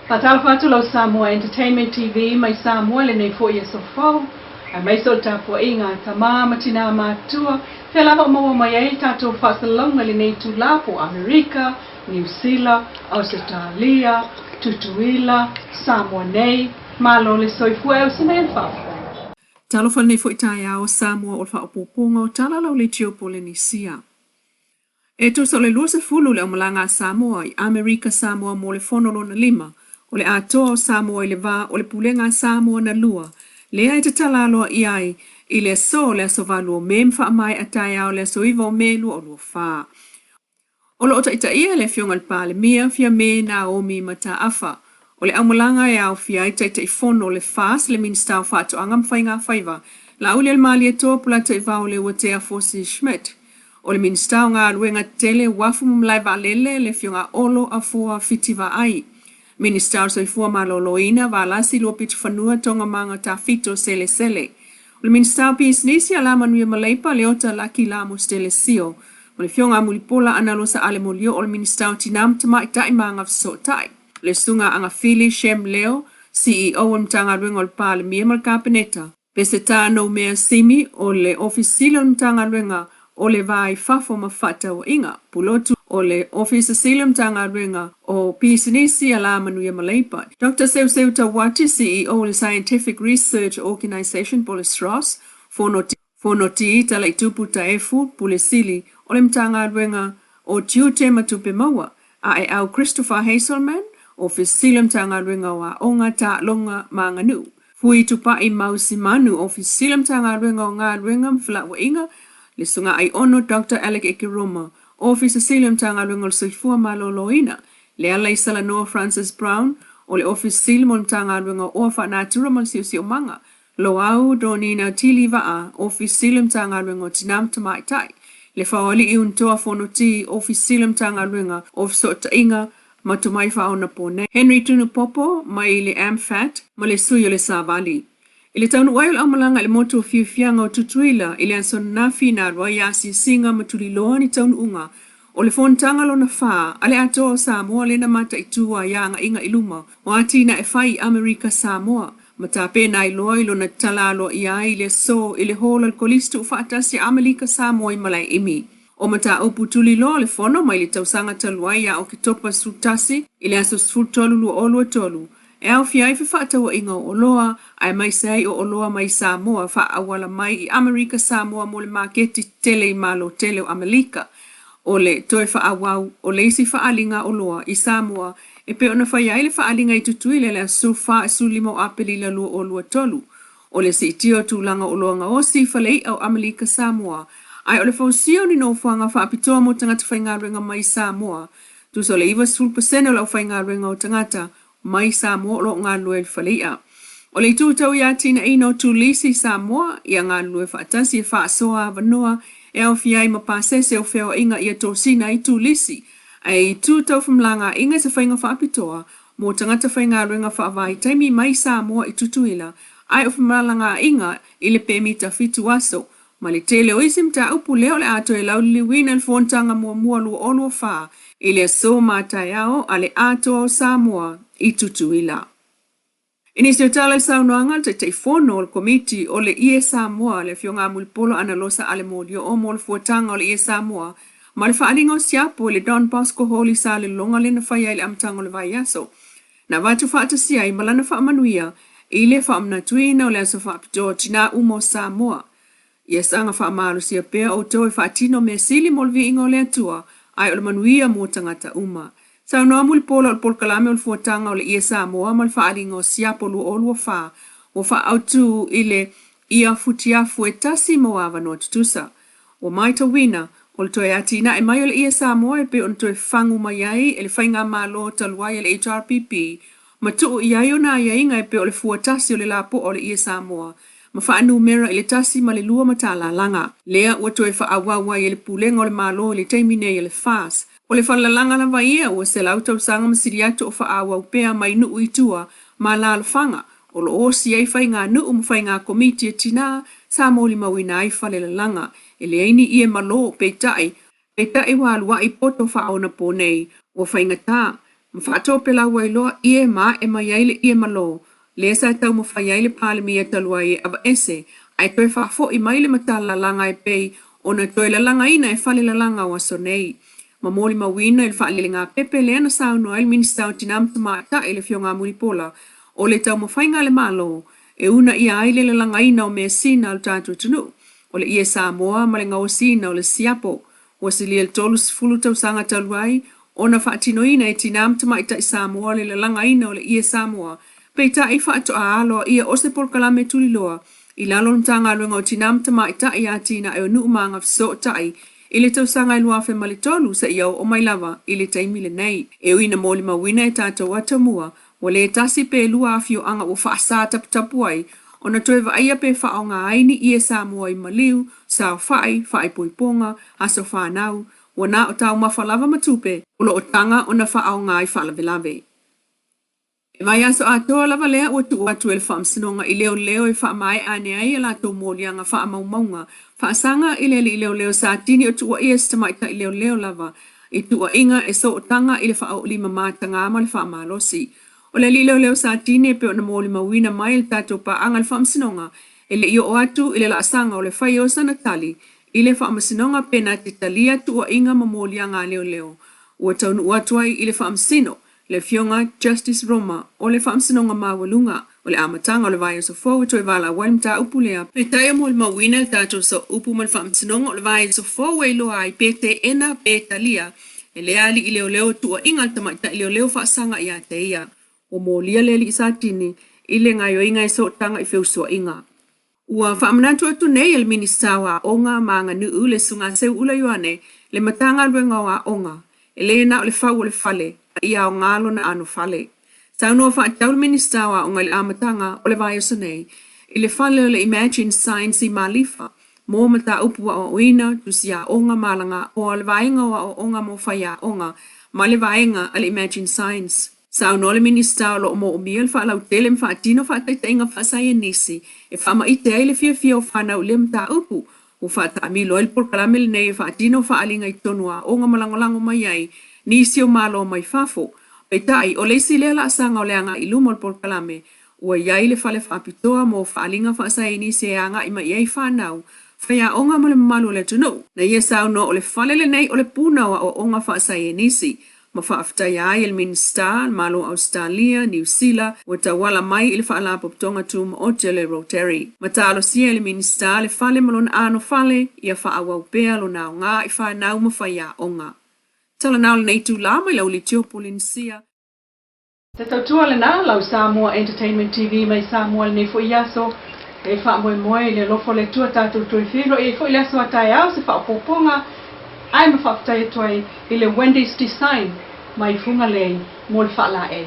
Tulimatala-Samoa Entertainment TV mai Samoa le nei fo ia sofo ai mai so tapo inga tama matina matua te lava mo mai ai tato fasalonga le nei tulapo Amerika, New Zealand, Australia, Tutuila, Samoa nei malo le soifua au sinen fa. Talo fal nei fo itaya o Samoa o fa opoponga o tala lau le tio Polinisia. E to so le luase fulu le omalanga Samoa i Amerika Samoa mo le fonolo na lima. O le atoa o Samoa i le va o le pulenga Samoa na lua. Le ai te talaloa i ai i le so le aso valu o memfa amai atai au le aso iwa o melu o lua faa. O lo ota ita ia le fionga le pale mia fia me na o mi mata afa. O le amulanga e au fia ita ita i fono le fas le minstau fatu angam whainga whaiva. La uli al mali e toa pulata i vau le watea fosi Schmidt. O le minstau ngā luenga tele wafu mumlai va lele le fionga olo a fua fitiva ai. Minister so ifua maloloina va lasi lo pit fanua tonga manga ta fito sele sele. O minister business ya la manu maleipa leota laki la mostele sio. O le fionga mulipola analosa ale molio o minister tinam tama itai manga so tai. Le sunga anga Vili Shem Leo CEO mtanga ruenga o pale miema kabineta. Peseta no mea simi o le ofisilo mtanga ruenga o le vai fafo mafata o inga pulotu o le office silum tanga ringa o pisinisi ala manuia maleipa. Dr. Seu Tawati, CEO le Scientific Research Organization Polistros, fonoti tala itupu taefu pulesili o le mtanga ringa o tiute matupe maua. A e au Christopher Hazelman, office silum tanga ringa wa onga ta longa manganu. Fui tupa i mausi manu, office silum tanga ringa o ngā ringa mfla wa inga, le sunga ai ono Dr. Alec Ekiroma, Office Silum tanga ringol soifua maloloina. Le alai sala Noah Francis Brown, o le Office Silum tanga ringol ofa natura mal siu manga. Lo au donina tili vaa, Office Silum tanga ringol tinam tamai tai. Le faoli i untoa fonoti, Office Silum tanga ringol of sota inga, matumai faona pone. Henry Tunu Popo, mai le Amfat, ma le suyo le Savali. Ile taunu wayo amalanga ile moto fianga o tutuila ile anson nafi na royasi singa matuli loa ni taunu unga o le fontanga lo na faa ale ato Samoa le na mata itua yanga inga iluma wati na efai Amerika Samoa matape na iloa ilo na talalo ia ile so ile holo alkolistu ufatasi Amerika Samoa imalai imi o mata upu tuli loa le fono ma ile tausanga taluaya o kitopa sutasi ile aso sultolu lu olu tolu. E au fiai fata wa inga o loa, ai mai sei o loa mai Samoa fa awala mai i Amerika Samoa mo le maketi tele i malo tele o Amerika. O le toe fa awau o le isi fa alinga o loa i Samoa, e pe ona fa iai le fa alinga i tutuile le asu fa asu lima o apeli la lua o lua tolu. O le si tio tūlanga o loa nga o si fa lei au Amerika Samoa. Ai o le fausio ni no fuanga fa apitoa mo tangata whainga renga mai Samoa. Tu so le iwa sulpaseno lau whainga renga o tangata. Mai Samoa lo ngā lue whalia. O le tūtau ia tina ino tūlisi Samoa, ia ngā lue whaatasi e whaasoa vanoa, e au fiai mapasese o wheo inga ia tōsina i tūlisi. Ai tūtau whamlanga inga sa whainga whaapitoa, mō tangata whainga ruenga whaavai taimi mai Samoa i tutuila, ai o whamlanga inga i le pēmita fitu aso. Ma le tele o isim ta upu leo le ato e lau liwina le fontanga mua lua olua whaa, i le so mātai ao a le ato o Samoa i tutuila. Inisio tala saunoanga te teifono o le komiti o le ie Samoa le fionga mulpolo analosa ale molio o mo le fuatanga o le ie Samoa, ma le whaalingo siapo le Don Bosco Holy sa le longa le na whaia le amtanga o le vaiaso. Na watu whaatasia i malana whaamanuia, i le whaamnatuina o le aso whaapitoa tina umo Samoa. Ia sanga whaamaru sia pea o toi whaatino me sili molvi ingo le atua, ai o le manuia mo tangata uma. Sa no amul polo pol kalame ol fuatanga o le ia Samoa mal whaalingo siapo lu olua wha, o wha autu ile ia futia fuetasi mo ava no tutusa. O maita wina, o le toi atina e mai o le ia Samoa e pe on toi whangu mai ai e le whainga malo taluai e le HRPP, ma tuu iai o na iainga e pe o le fuatasi o le lapo o le ia Samoa. Ma wha anumera i le tasi ma le lua matala langa. Lea ua toi wha awawa i le pulenga o le malo le teimine i le fas. O le whalalanga na vaia ua se lautau sanga masiri atu o wha awau pea mai nuu itua ma la alfanga. O lo osi ei whai ngā nuu mwhai ngā komiti e tina sa mōli mawina ai whale langa. E le aini i e malo peitai. Peitai wa alua i poto wha au na pōnei. O whai ngata Mawhaato pela wailoa ie ma e maiaile ie malo. Le sa tau mawhaiaile pale mia talua e ava ese. Ai toi whaafo i maile matala langa e pei. Ona toi la langa ina e whale la langa wa sonei. Mamoli mawina il whaale ngā pepe le ana sauno el ministau tinam tamata ele fio ngā muripola. O le tau mawhainga le malo. E una ia aile la langa ina o mea sina al tātou tunu. O le ia Samoa ma le ngau sina o le siapo. O si li el tolus fulu tau sanga taluai. Ona whaatinoina e tinam tamaita i Samoa le langa ina o le ia Samoa. Peita i whaato a aloa ia o se polkalame tuliloa. I lalo ntanga luenga o tinam tamaita i a tina e o nuu maanga fiso tai. I le tau sanga i luafe ma le tolu sa iau o mai lava i le taimi le nei. E uina moli mawina e tātou atamua. Wa le tasi pe lua afio anga o whaasa tapu ai. Ona toe wa aia pe wha o ngā aini i e Samoa i maliu. Sao whai poiponga, aso whanau. Wana o tau mawhalava matupe, ulo o tanga o na whaao ngai whalavelave. E vai aso atoa lava lea ua tu atu ele whaamsinonga i leo e wha mai ane ai e la tau mōlianga wha maunga. Whaasanga i leo sa tini o tua i estamaita i leo lava. I tua inga e so o tanga i le wha o lima mātanga ma le wha malosi. O le leo sa tini e pe o na mōli mawina mai le tato pa anga le whaamsinonga. E le i o atu i le laasanga o le whai o sanatali. I le whaamasinonga pena te talia tua inga mamolia ngā leo. Ua taunu uatuai i le whaamsino, le fionga Justice Roma, o le whaamsinonga mawalunga, o le amatanga o le vai o so fo, toi wala waim ta upulea. Pe taia mo le mawina le tato so upu ma le whaamsinonga o le vai o so fo weiloa ai pe te ena pe talia, e le ali i leo tua inga tamaita i leo whaasanga i a te ia. O molia le li isa tini, i le ngai o inga e so tanga i whiusua inga. Ua whaamanatu atu nei el ministawa o ngā maanga nuu le sunga seu ula yoane le matanga luenga wa onga. E le na o le whau o le whale, a ia o ngālo na anu whale. Taunua whaatau le ministawa o ngai le amatanga o le vai o sonei. I le whale o le Imagine Science i Malifa, mō mata upua o oina tusia onga malanga o le vaenga o onga mo whaia onga, ma le vaenga a le Imagine Science. Sa no le minista lo mo miel fa la tele fa tino fa te tenga fa sai nisi e fa ma ite ele fia fa na ulem ta upu u fa ta mi lo el por kalamel nei fa tino fa alinga i tonua o nga malangolango mai ai nisi o malo mai fafo pe tai o le sile la sanga o le anga i lumol por kalame o ia ile fa le fa pitoa mo fa alinga fa sai nisi anga i mai ai fa nau fa ya o nga mo le malo le tuno na ia sa no o le fa le nei o le puna o nga fa sai nisi ma whaafetai ai el minsta, malo Australia, New Zealand, o tawala mai ili whaala poptonga tum o tele Rotary. Ma talo sia el minsta le fale malon ano fale, ia whaawau pea lo nao ngā i whanau ma whaia o ngā. Tala nao le neitu lama i lau li tio polinsia. Te tautua le nā lau Samoa Entertainment TV mai Samoa le nefo iaso, e wha moe le lofo le tua tātou tui whiro, e fo ilaso atai au se wha poponga, ai ma whaftai tuai i le Wendy's Design mai funga lei mo le whala e.